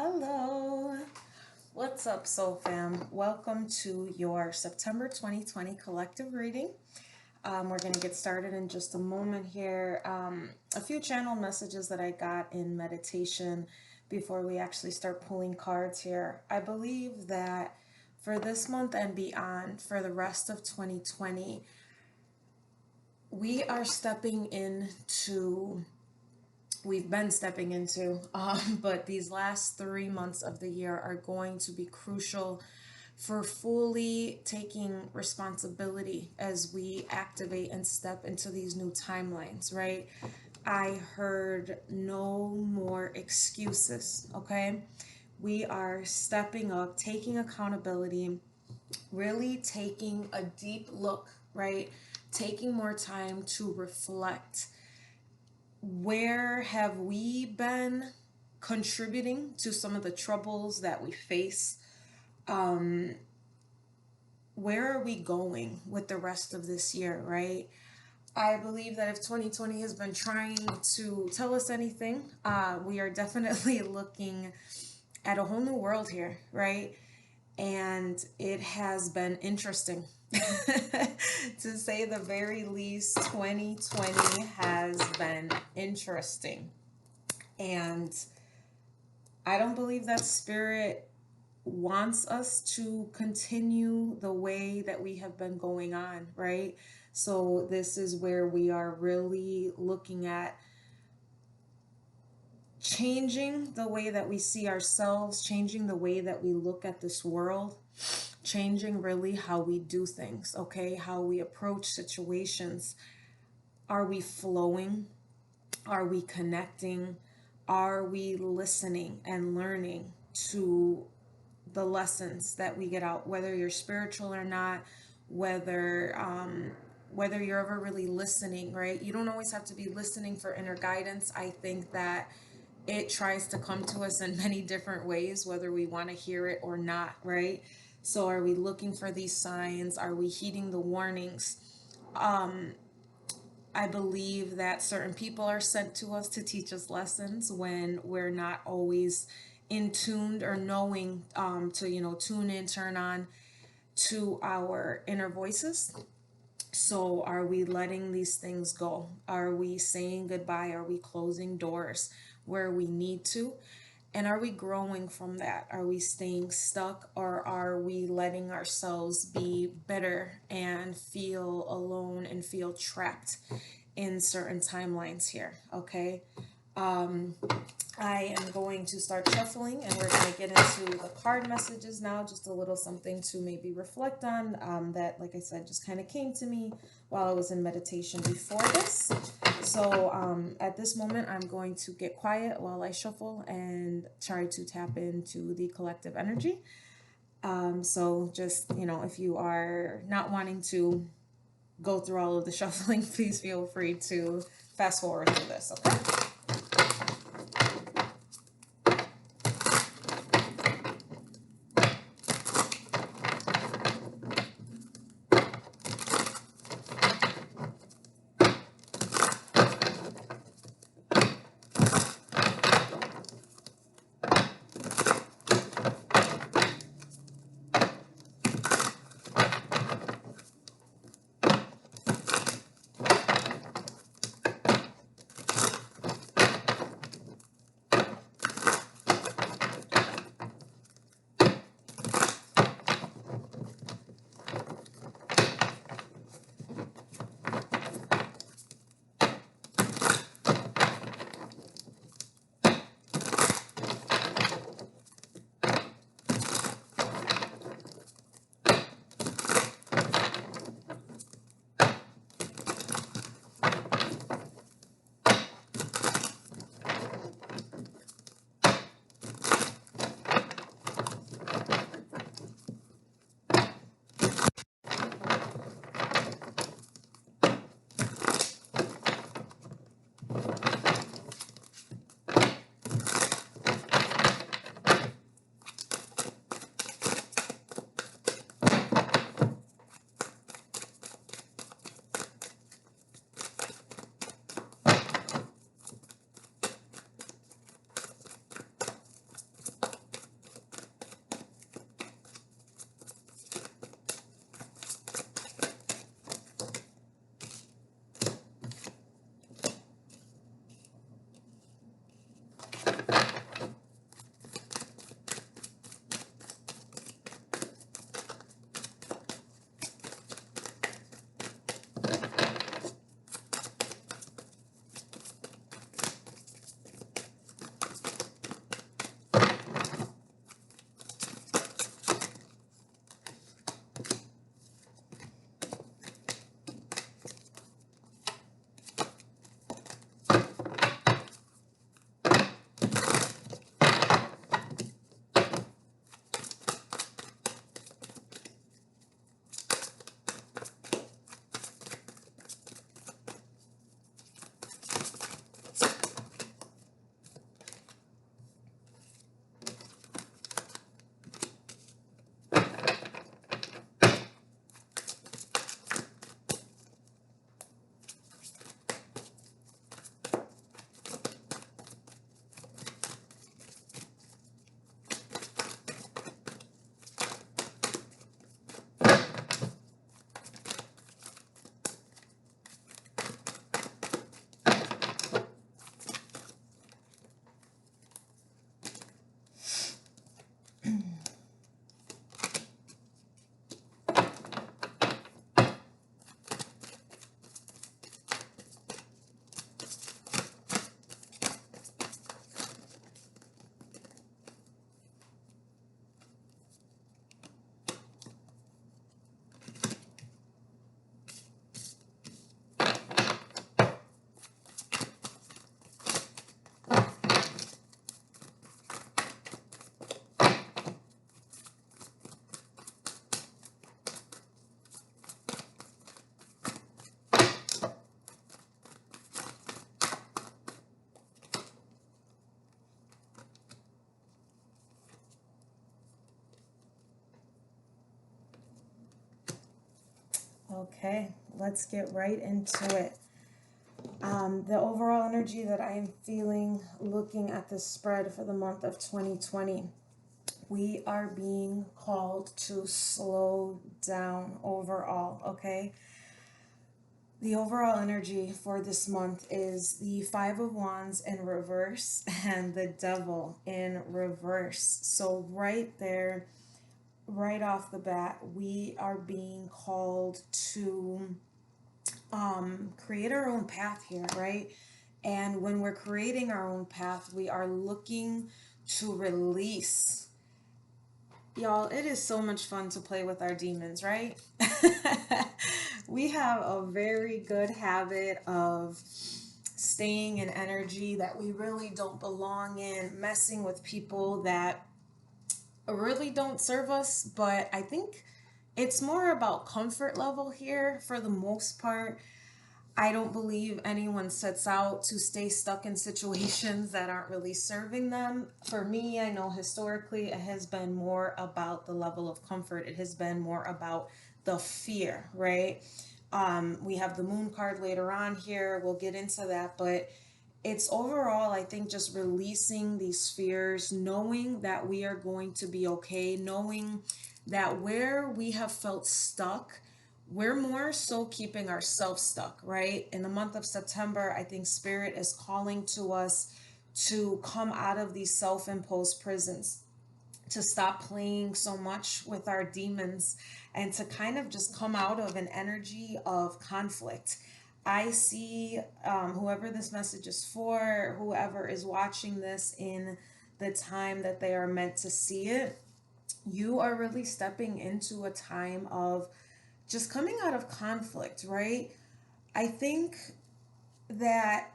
Hello. What's up, Soul Fam? Welcome to your September 2020 collective reading. We're going to get started in just a moment here. A few channel messages that I got in meditation before we actually start pulling cards here. I believe that for this month and beyond, for the rest of 2020, we are stepping into we've been stepping into, but these last 3 months of the year are going to be crucial for fully taking responsibility as we activate and step into these new timelines, right? I heard no more excuses, okay? We are stepping up, taking accountability, really taking a deep look, right? Taking more time to reflect. Where have we been contributing to some of the troubles that we face? Where are we going with the rest of this year, right? I believe that if 2020 has been trying to tell us anything, we are definitely looking at a whole new world here, right? And it has been interesting. To say the very least, 2020 has been interesting. And I don't believe that spirit wants us to continue the way that we have been going on, right? So this is where we are really looking at changing the way that we see ourselves, changing the way that we look at this world, changing really how we do things, okay? How we approach situations. Are we flowing? Are we connecting? Are we listening and learning to the lessons that we get out, whether you're spiritual or not, whether you're ever really listening, right? You don't always have to be listening for inner guidance. I think that it tries to come to us in many different ways, whether we want to hear it or not, right? So are we looking for these signs? Are we heeding the warnings? I believe that certain people are sent to us to teach us lessons when we're not always in tuned or knowing to tune in, turn on to our inner voices. So are we letting these things go? Are we saying goodbye? Are we closing doors where we need to? And are we growing from that? Are we staying stuck, or are we letting ourselves be bitter and feel alone and feel trapped in certain timelines here? Okay. I am going to start shuffling, and we're going to get into the card messages now. Just a little something to maybe reflect on that, like I said, just kind of came to me while I was in meditation before this. So at this moment, I'm going to get quiet while I shuffle and try to tap into the collective energy. So just, if you are not wanting to go through all of the shuffling, please feel free to fast forward through this, okay? Okay, let's get right into it. The overall energy that I'm feeling looking at this spread for the month of 2020, we are being called to slow down overall, okay? The overall energy for this month is the Five of Wands in reverse and the Devil in reverse. So right there, right off the bat, we are being called to create our own path here, right? And when we're creating our own path, we are looking to release. Y'all, it is so much fun to play with our demons, right? We have a very good habit of staying in energy that we really don't belong in, messing with people that really don't serve us. But I think it's more about comfort level here for the most part. I don't believe anyone sets out to stay stuck in situations that aren't really serving them. For me, I know historically it has been more about the level of comfort. It has been more about the fear, right? We have the moon card later on here. We'll get into that, but it's overall, I think, just releasing these fears, knowing that we are going to be okay, knowing that where we have felt stuck, we're more so keeping ourselves stuck, right? In the month of September, I think Spirit is calling to us to come out of these self-imposed prisons, to stop playing so much with our demons, and to kind of just come out of an energy of conflict. I see whoever this message is for, whoever is watching this in the time that they are meant to see it, you are really stepping into a time of just coming out of conflict, right? I think that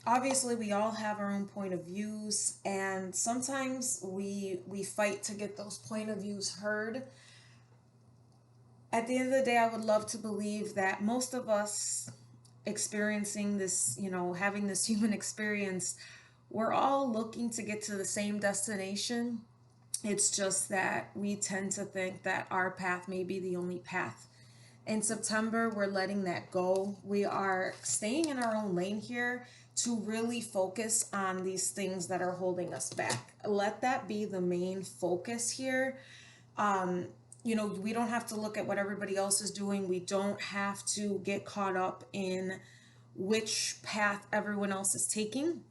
obviously we all have our own point of views, and sometimes we fight to get those point of views heard. At the end of the day, I would love to believe that most of us experiencing this, having this human experience, we're all looking to get to the same destination. It's just that we tend to think that our path may be the only path. In September, we're letting that go. We are staying in our own lane here to really focus on these things that are holding us back. Let that be the main focus here. We don't have to look at what everybody else is doing. We don't have to get caught up in which path everyone else is taking.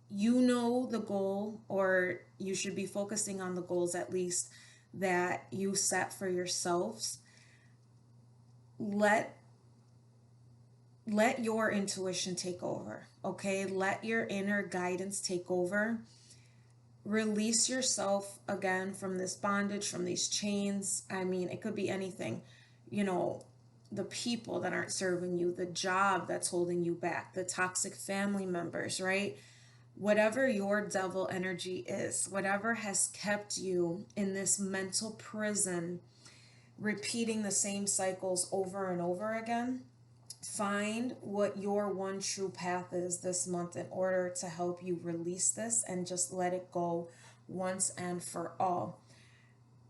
You know the goal, or you should be focusing on the goals at least that you set for yourselves. Let your intuition take over, okay? Let your inner guidance take over. Release yourself again from this bondage, from these chains. I mean, it could be anything. The people that aren't serving you, the job that's holding you back, the toxic family members, right? Whatever your devil energy is, whatever has kept you in this mental prison, repeating the same cycles over and over again, find what your one true path is this month in order to help you release this and just let it go once and for all.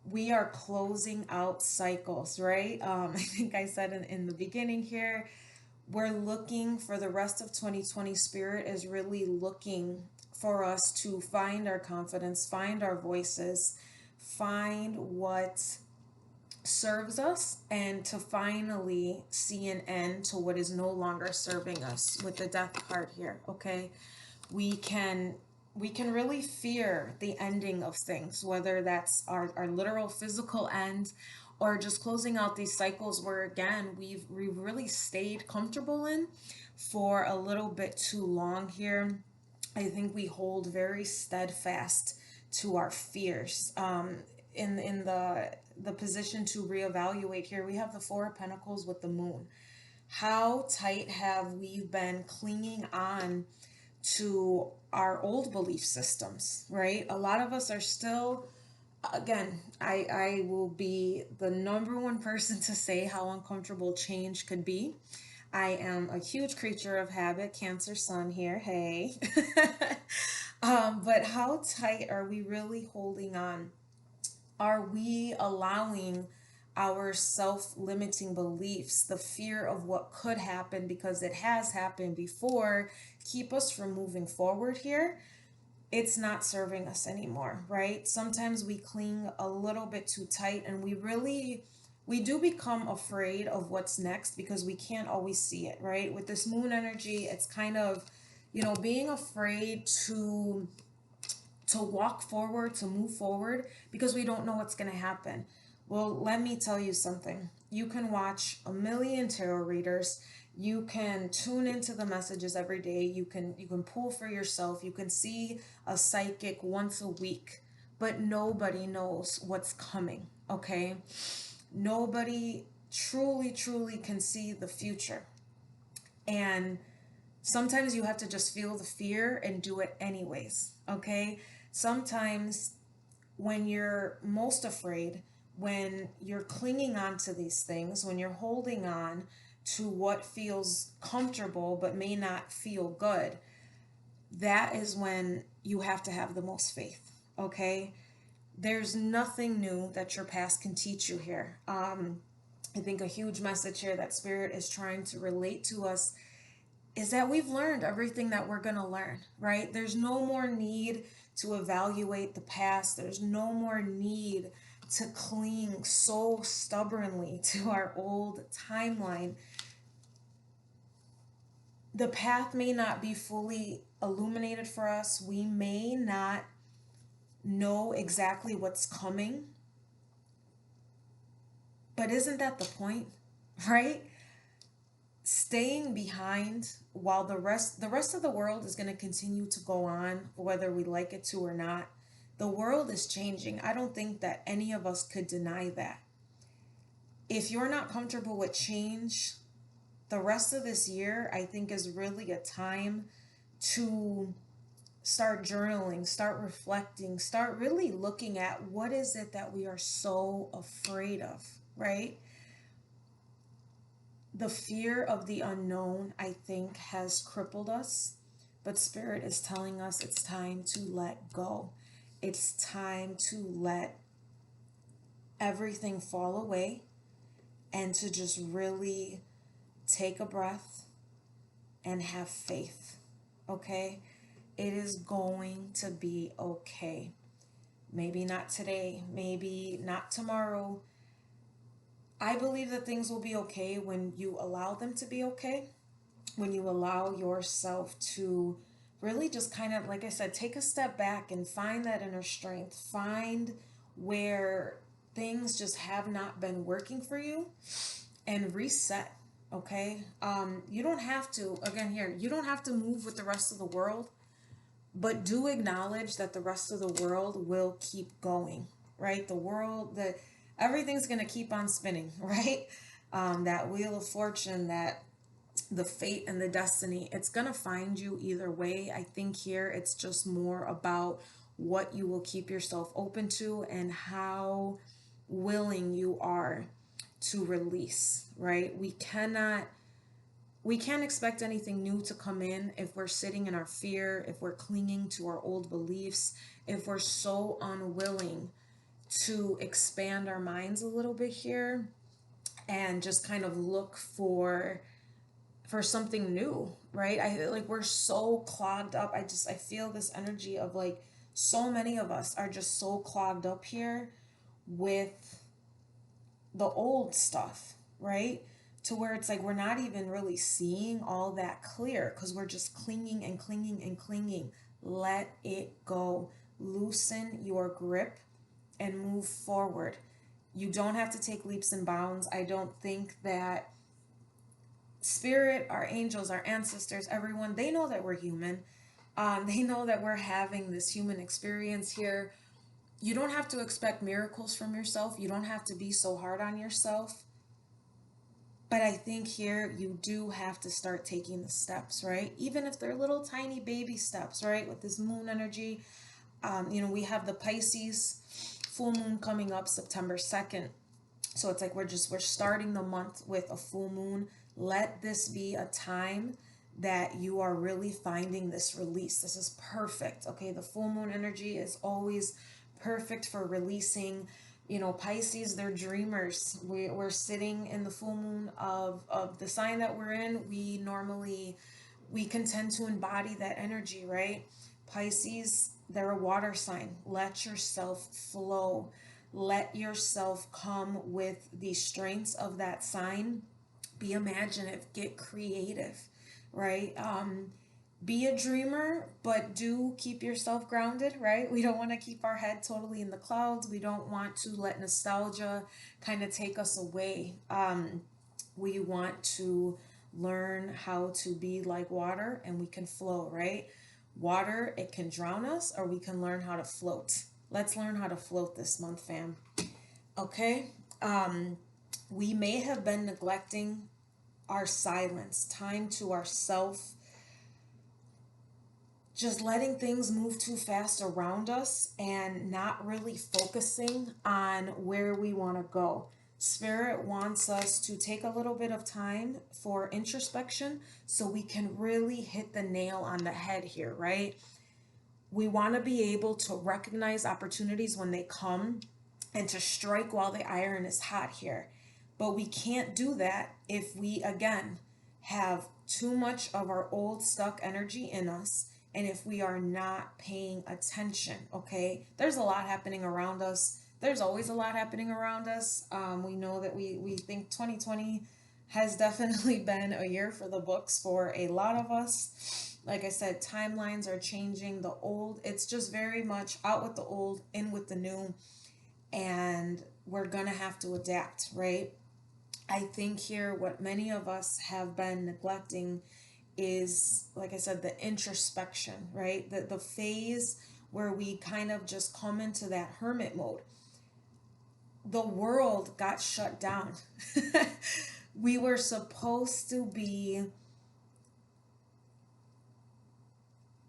We are closing out cycles, right? I think I said in the beginning here, we're looking for the rest of 2020. Spirit is really looking for us to find our confidence, find our voices, find what serves us, and to finally see an end to what is no longer serving us with the death card here, okay? We can really fear the ending of things, whether that's our literal physical end or just closing out these cycles where, again, we've really stayed comfortable in for a little bit too long here. I think we hold very steadfast to our fears. In the position to reevaluate here, we have the Four of Pentacles with the Moon. How tight have we been clinging on to our old belief systems, right? A lot of us are still, again, I will be the number one person to say how uncomfortable change could be. I am a huge creature of habit, Cancer Sun here, hey. But how tight are we really holding on? Are we allowing our self-limiting beliefs, the fear of what could happen because it has happened before, keep us from moving forward here, it's not serving us anymore, right? Sometimes we cling a little bit too tight, and we do become afraid of what's next because we can't always see it, right? With this moon energy, it's kind of, being afraid to walk forward, to move forward, because we don't know what's going to happen. Well, let me tell you something. You can watch a million tarot readers. You can tune into the messages every day. You can pull for yourself. You can see a psychic once a week, but nobody knows what's coming, okay? Nobody truly can see the future. And sometimes you have to just feel the fear and do it anyways, okay? Sometimes when you're most afraid, when you're clinging on to these things, when you're holding on to what feels comfortable but may not feel good, that is when you have to have the most faith, okay? There's nothing new that your past can teach you here. I think a huge message here that Spirit is trying to relate to us is that we've learned everything that we're going to learn, right? There's no more need to evaluate the past. There's no more need to cling so stubbornly to our old timeline. The path may not be fully illuminated for us. We may not know exactly what's coming. But isn't that the point, right? Staying behind while the rest of the world is going to continue to go on, whether we like it to or not. The world is changing. I don't think that any of us could deny that. If you're not comfortable with change, the rest of this year, I think, is really a time to start journaling, start reflecting, start really looking at what is it that we are so afraid of, right? The fear of the unknown, I think, has crippled us, but Spirit is telling us it's time to let go. It's time to let everything fall away and to just really take a breath and have faith, okay? It is going to be okay. Maybe not today, maybe not tomorrow. I believe that things will be okay when you allow them to be okay, when you allow yourself to really just kind of, like I said, take a step back and find that inner strength, find where things just have not been working for you and reset, okay? You don't have to, again here, you don't have to move with the rest of the world, but do acknowledge that the rest of the world will keep going, right? The world, everything's going to keep on spinning, right? That wheel of fortune, that the fate and the destiny, it's going to find you either way. I think here it's just more about what you will keep yourself open to and how willing you are to release, right? We can't expect anything new to come in if we're sitting in our fear, if we're clinging to our old beliefs, if we're so unwilling to expand our minds a little bit here and just kind of look for something new, right? I like we're so clogged up. I feel this energy of like so many of us are just so clogged up here with the old stuff, right? To where it's like we're not even really seeing all that clear because we're just clinging and clinging and clinging. Let it go. Loosen your grip and move forward. You don't have to take leaps and bounds. I don't think that Spirit, our angels, our ancestors, everyone, they know that we're human. They know that we're having this human experience here. You don't have to expect miracles from yourself. You don't have to be so hard on yourself. But I think here you do have to start taking the steps, right? Even if they're little tiny baby steps, right? With this moon energy, we have the Pisces full moon coming up September 2nd. So it's like we're starting the month with a full moon. Let this be a time that you are really finding this release. This is perfect. Okay, the full moon energy is always perfect for releasing You know, Pisces, they're dreamers. We're sitting in the full moon of the sign that we're in. We can tend to embody that energy, right? Pisces, they're a water sign. Let yourself flow. Let yourself come with the strengths of that sign. Be imaginative, get creative, right? Be a dreamer, but do keep yourself grounded, right? We don't want to keep our head totally in the clouds. We don't want to let nostalgia kind of take us away. We want to learn how to be like water and we can flow, right? Water, it can drown us, or we can learn how to float. Let's learn how to float this month, fam. Okay? We may have been neglecting our silence, time to ourself, just letting things move too fast around us and not really focusing on where we want to go. Spirit wants us to take a little bit of time for introspection so we can really hit the nail on the head here, right? We want to be able to recognize opportunities when they come and to strike while the iron is hot here. But we can't do that if we, again, have too much of our old stuck energy in us and if we are not paying attention, okay? There's a lot happening around us. There's always a lot happening around us. We know that we think 2020 has definitely been a year for the books for a lot of us. Like I said, timelines are changing. The old, it's just very much out with the old, in with the new, and we're gonna have to adapt, right? I think here what many of us have been neglecting is, like I said, the introspection, right? The phase where we kind of just come into that hermit mode. The world got shut down. We were supposed to be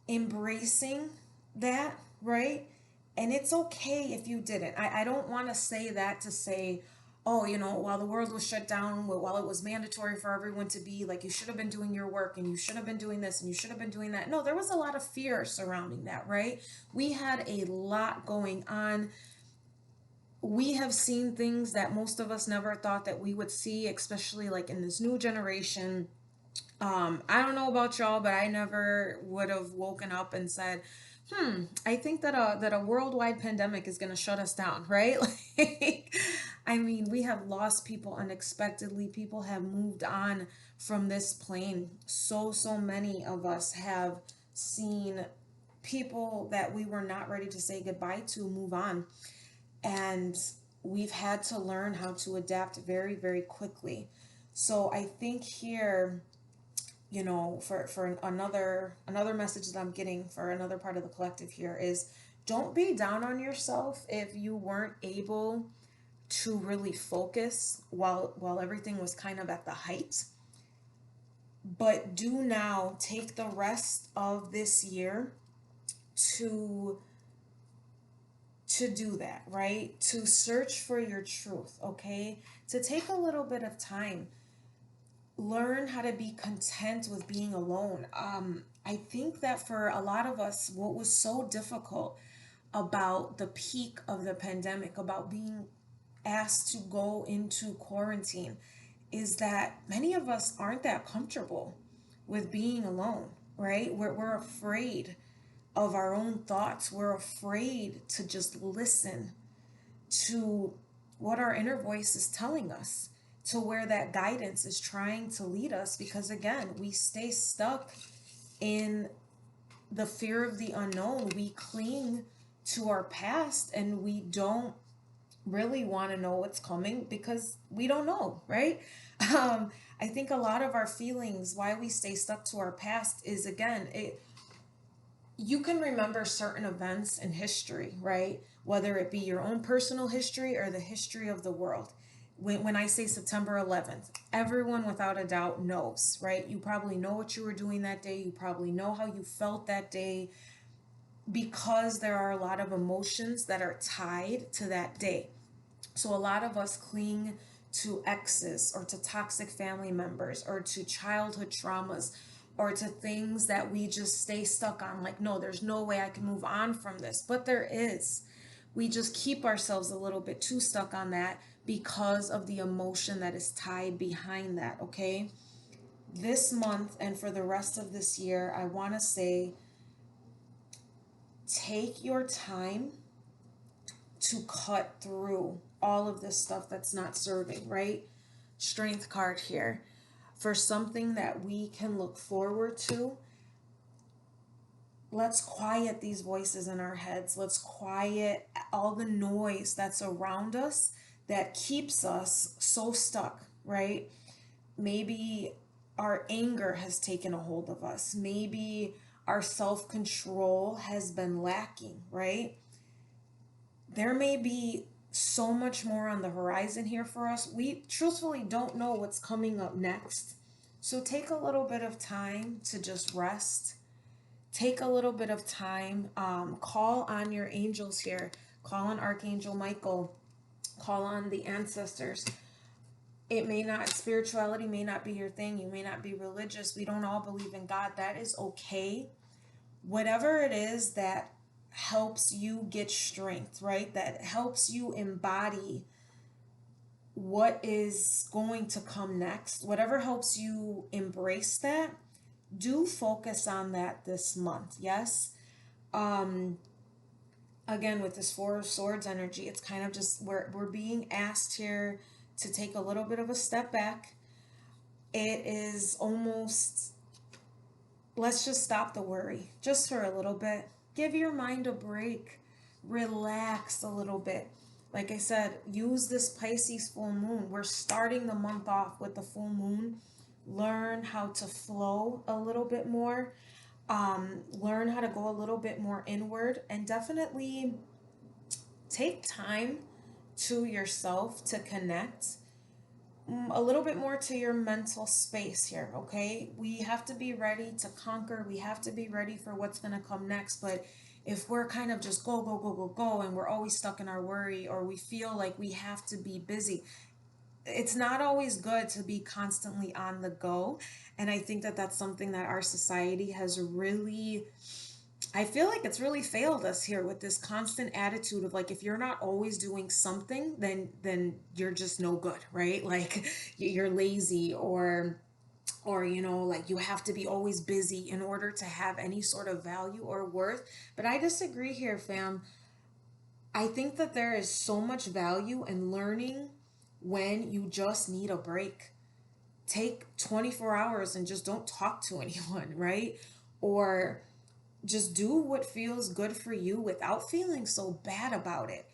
embracing that, right? And it's okay if you didn't. I don't want to say that to say, oh, you know, while the world was shut down, while it was mandatory for everyone to be like, you should have been doing your work and you should have been doing this and you should have been doing that. No, there was a lot of fear surrounding that, right? We had a lot going on. We have seen things that most of us never thought that we would see, especially like in this new generation. I don't know about y'all, but I never would have woken up and said, I think that a worldwide pandemic is gonna shut us down, right? Like, I mean, we have lost people unexpectedly. People have moved on from this plane. So many of us have seen people that we were not ready to say goodbye to move on. And we've had to learn how to adapt very, very quickly. So I think here, you know, for another message that I'm getting for another part of the collective here is, don't be down on yourself if you weren't able to really focus while everything was kind of at the height. But do now take the rest of this year to do that, right? To search for your truth, okay? To take a little bit of time, learn how to be content with being alone. I think that for a lot of us, what was so difficult about the peak of the pandemic, about being asked to go into quarantine, is that many of us aren't that comfortable with being alone, right? We're afraid of our own thoughts. We're afraid to just listen to what our inner voice is telling us, to where that guidance is trying to lead us, because again, we stay stuck in the fear of the unknown. We cling to our past and we don't really want to know what's coming because we don't know, right? I think a lot of our feelings, why we stay stuck to our past, is again, you can remember certain events in history, right? Whether it be your own personal history or the history of the world. When I say September 11th, everyone without a doubt knows, right? You probably know what you were doing that day. You probably know how you felt that day, because there are a lot of emotions that are tied to that day. So a lot of us cling to exes or to toxic family members or to childhood traumas or to things that we just stay stuck on. Like, no, there's no way I can move on from this. But there is. we just keep ourselves a little bit too stuck on that because of the emotion that is tied behind that, okay? This month and for the rest of this year, I want to say take your time to cut through all of this stuff that's not serving, right? Strength card here. For something that we can look forward to, let's quiet these voices in our heads. Let's quiet all the noise that's around us that keeps us so stuck, right? Maybe our anger has taken a hold of us. Maybe our self-control has been lacking, right? There may be so much more on the horizon here for us. We truthfully don't know what's coming up next. So take a little bit of time to just rest. Take a little bit of time. Call on your angels here. Call on Archangel Michael. Call on the ancestors. It may not, spirituality may not be your thing. You may not be religious. We don't all believe in God. That is okay. Whatever it is that helps you get strength, right? That helps you embody what is going to come next. Whatever helps you embrace that, do focus on that this month. Yes. Again, with this Four of Swords energy, it's kind of just we're being asked here to take a little bit of a step back. It is almost, let's just stop the worry just for a little bit. Give your mind a break. Relax a little bit. Like I said, use this Pisces full moon. We're starting the month off with the full moon. Learn how to flow a little bit more. Learn how to go a little bit more inward, and definitely take time to yourself to connect a little bit more to your mental space here, okay? We have to be ready to conquer. We have to be ready for what's going to come next. But if we're kind of just go, go, go, go, go, and we're always stuck in our worry, or we feel like we have to be busy, it's not always good to be constantly on the go. And I think that that's something that our society has really, I feel like it's really failed us here with this constant attitude of like, if you're not always doing something, then you're just no good, right? Like you're lazy, or you know, like you have to be always busy in order to have any sort of value or worth. But I disagree here, fam. I think that there is so much value in learning when you just need a break. Take 24 hours and just don't talk to anyone, right? Or just do what feels good for you without feeling so bad about it.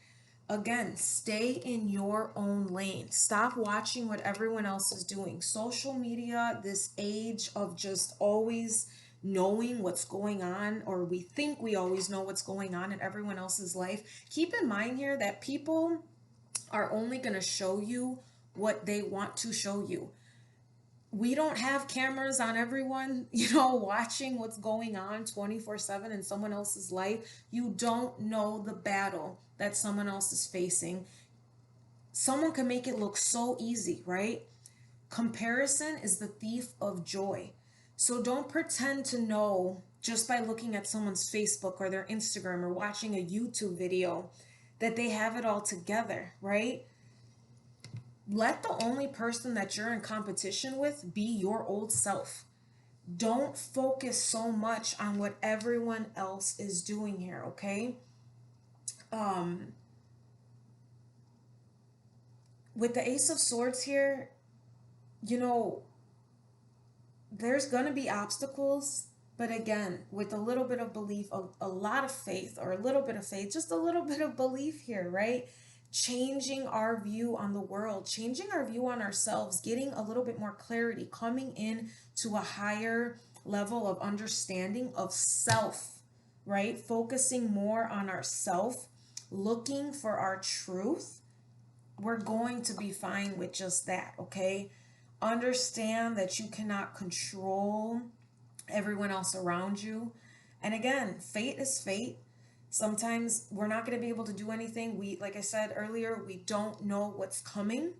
Again, stay in your own lane. Stop watching what everyone else is doing. Social media, this age of just always knowing what's going on, or we think we always know what's going on in everyone else's life. Keep in mind here that people are only going to show you what they want to show you. We don't have cameras on everyone, watching what's going on 24/7 in someone else's life. You don't know the battle that someone else is facing. Someone can make it look so easy, right? Comparison is the thief of joy. So don't pretend to know just by looking at someone's Facebook or their Instagram or watching a YouTube video that they have it all together, right? Let the only person that you're in competition with be your old self. Don't focus so much on what everyone else is doing here, okay? With the Ace of Swords here, there's going to be obstacles, but again, with a little bit of belief, a lot of faith, or a little bit of faith, just a little bit of belief here, right? Changing our view on the world, changing our view on ourselves, getting a little bit more clarity, coming in to a higher level of understanding of self, right? Focusing more on ourself, looking for our truth. We're going to be fine with just that, okay? Understand that you cannot control everyone else around you. And again, fate is fate. Sometimes we're not going to be able to do anything. Like I said earlier, we don't know what's coming,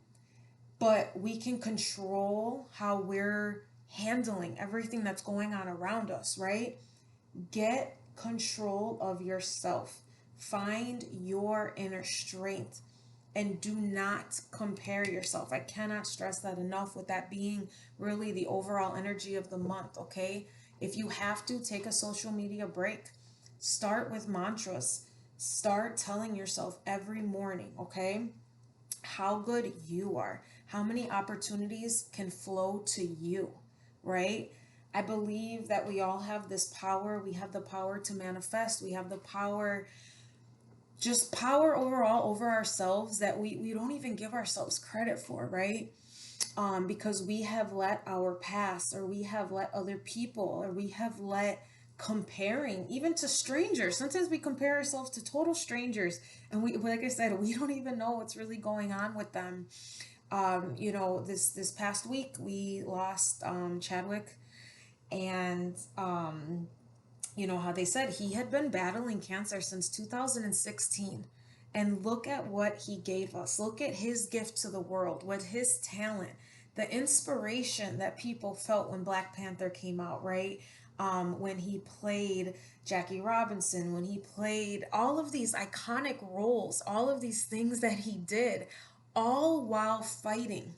but we can control how we're handling everything that's going on around us, right? Get control of yourself. Find your inner strength and do not compare yourself. I cannot stress that enough, with that being really the overall energy of the month, okay? If you have to, take a social media break. Start with mantras. Start telling yourself every morning, okay, how good you are, how many opportunities can flow to you, right? I believe that we all have this power. We have the power to manifest. We have the power, just power overall over ourselves, that we don't even give ourselves credit for, right? Because we have let our past, or we have let other people, or we have let comparing, even to strangers. Sometimes we compare ourselves to total strangers, and we, like I said, we don't even know what's really going on with them. This past week we lost Chadwick, and you know how they said he had been battling cancer since 2016. And look at what he gave us. Look at his gift to the world, with his talent, the inspiration that people felt when Black Panther came out, right? When he played Jackie Robinson, when he played all of these iconic roles, all of these things that he did, all while fighting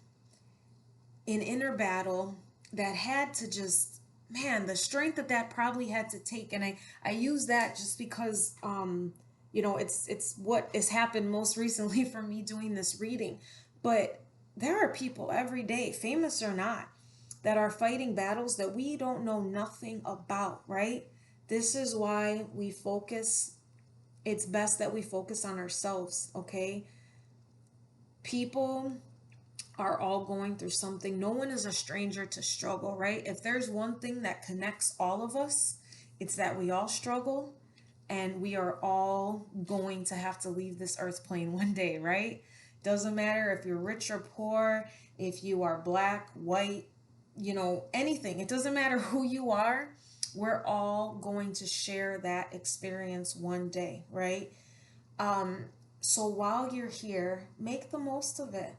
an inner battle that had to just, man, the strength that that probably had to take. And I use that just because it's what has happened most recently for me doing this reading. But there are people every day, famous or not, that are fighting battles that we don't know nothing about, right? This is why we focus. It's best that we focus on ourselves, okay? People are all going through something. No one is a stranger to struggle, right? If there's one thing that connects all of us, it's that we all struggle, and we are all going to have to leave this earth plane one day, right? Doesn't matter if you're rich or poor, if you are black, white, anything. It doesn't matter who you are. We're all going to share that experience one day, right? So while you're here, make the most of it.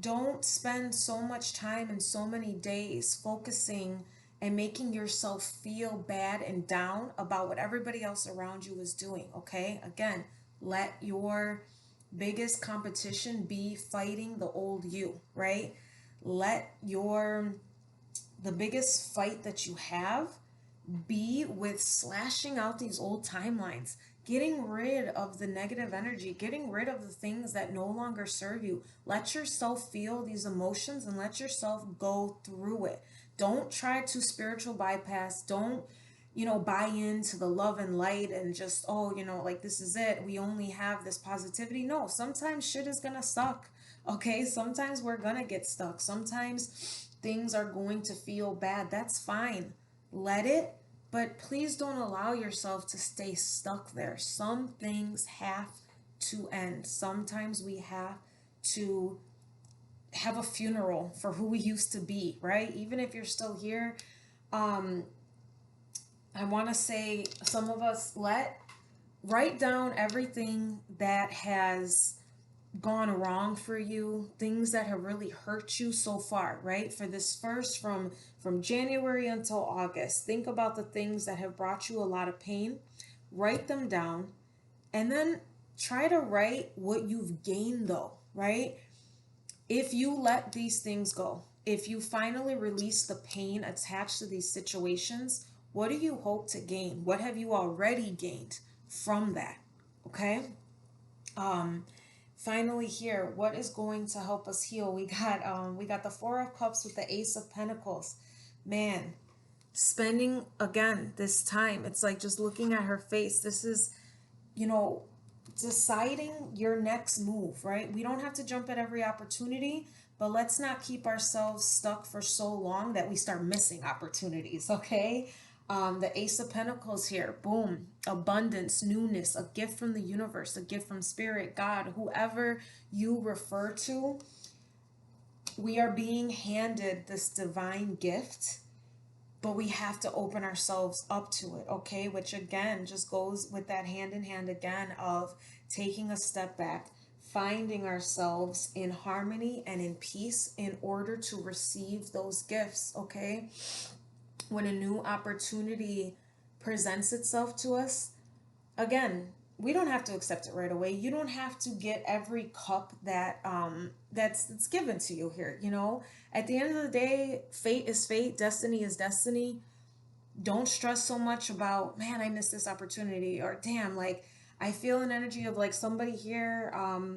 Don't spend so much time and so many days focusing and making yourself feel bad and down about what everybody else around you is doing, okay? Again, let your biggest competition be fighting the old you, right? Let the biggest fight that you have be with slashing out these old timelines, getting rid of the negative energy, getting rid of the things that no longer serve you. Let yourself feel these emotions and let yourself go through it. Don't try to spiritual bypass. Don't, buy into the love and light and just, like this is it. We only have this positivity. No, sometimes shit is gonna suck. Okay, sometimes we're gonna get stuck. Sometimes things are going to feel bad. That's fine. Let it, but please don't allow yourself to stay stuck there. Some things have to end. Sometimes we have to have a funeral for who we used to be, right? Even if you're still here, I want to say some of us write down everything that has gone wrong for you, things that have really hurt you so far, right? For this first, from January until August, think about the things that have brought you a lot of pain. Write them down, and then try to write what you've gained, though, right? If you let these things go, if you finally release the pain attached to these situations, what do you hope to gain? What have you already gained from that? Okay? Finally here, what is going to help us heal? We got the Four of Cups with the Ace of Pentacles. Man, spending again this time, it's like just looking at her face. This is, deciding your next move, right? We don't have to jump at every opportunity, but let's not keep ourselves stuck for so long that we start missing opportunities, okay? The Ace of Pentacles here, boom, abundance, newness, a gift from the universe, a gift from spirit, God, whoever you refer to. We are being handed this divine gift, but we have to open ourselves up to it, okay? Which again just goes with that hand in hand again of taking a step back, finding ourselves in harmony and in peace in order to receive those gifts, okay? When a new opportunity presents itself to us, again, we don't have to accept it right away. You don't have to get every cup that that's given to you here, you know. At the end of the day, fate is fate, destiny is destiny. Don't stress so much about, man, I missed this opportunity, or damn, like I feel an energy of like somebody here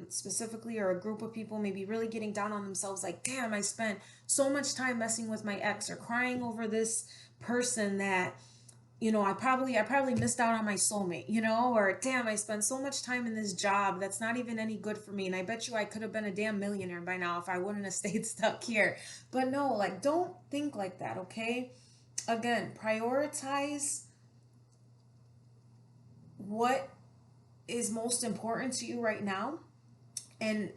specifically, or a group of people maybe really getting down on themselves, like, damn, I spent so much time messing with my ex, or crying over this person that, you know, I probably missed out on my soulmate, you know, or damn, I spent so much time in this job that's not even any good for me, and I bet you I could have been a damn millionaire by now if I wouldn't have stayed stuck here. But no, like, don't think like that, okay? Again, prioritize what is most important to you right now, and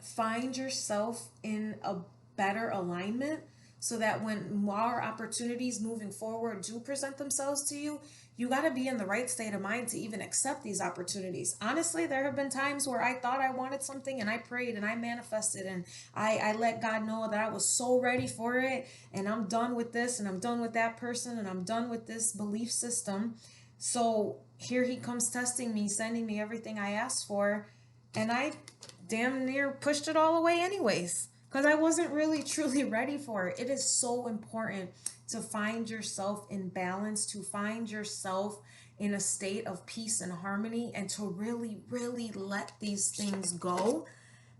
find yourself in a better alignment, so that when more opportunities moving forward do present themselves to you, you got to be in the right state of mind to even accept these opportunities. Honestly, there have been times where I thought I wanted something, and I prayed and I manifested, and I let God know that I was so ready for it, and I'm done with this, and I'm done with that person, and I'm done with this belief system. So here he comes testing me, sending me everything I asked for, and I damn near pushed it all away anyways, because I wasn't really truly ready for it. It is so important to find yourself in balance, to find yourself in a state of peace and harmony, and to really, really let these things go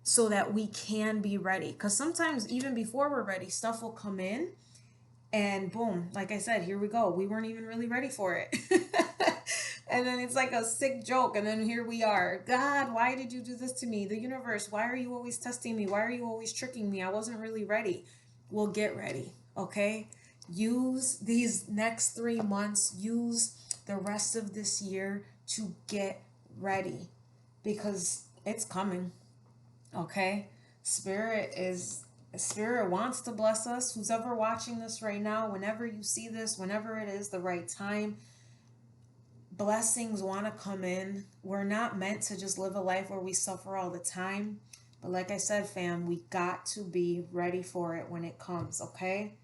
so that we can be ready. Because sometimes, even before we're ready, stuff will come in, and boom, like I said, here we go. We weren't even really ready for it. And then it's like a sick joke. And then here we are. God, why did you do this to me? The universe, why are you always testing me? Why are you always tricking me? I wasn't really ready. Well, get ready, okay? Use these next 3 months, use the rest of this year to get ready, because it's coming, okay? Spirit wants to bless us. Who's ever watching this right now, whenever you see this, whenever it is the right time, blessings want to come in. We're not meant to just live a life where we suffer all the time. But like I said, fam, we got to be ready for it when it comes, okay?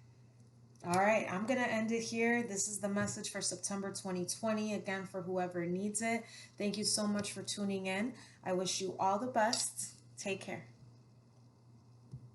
All right, I'm going to end it here. This is the message for September 2020. Again, for whoever needs it. Thank you so much for tuning in. I wish you all the best. Take care.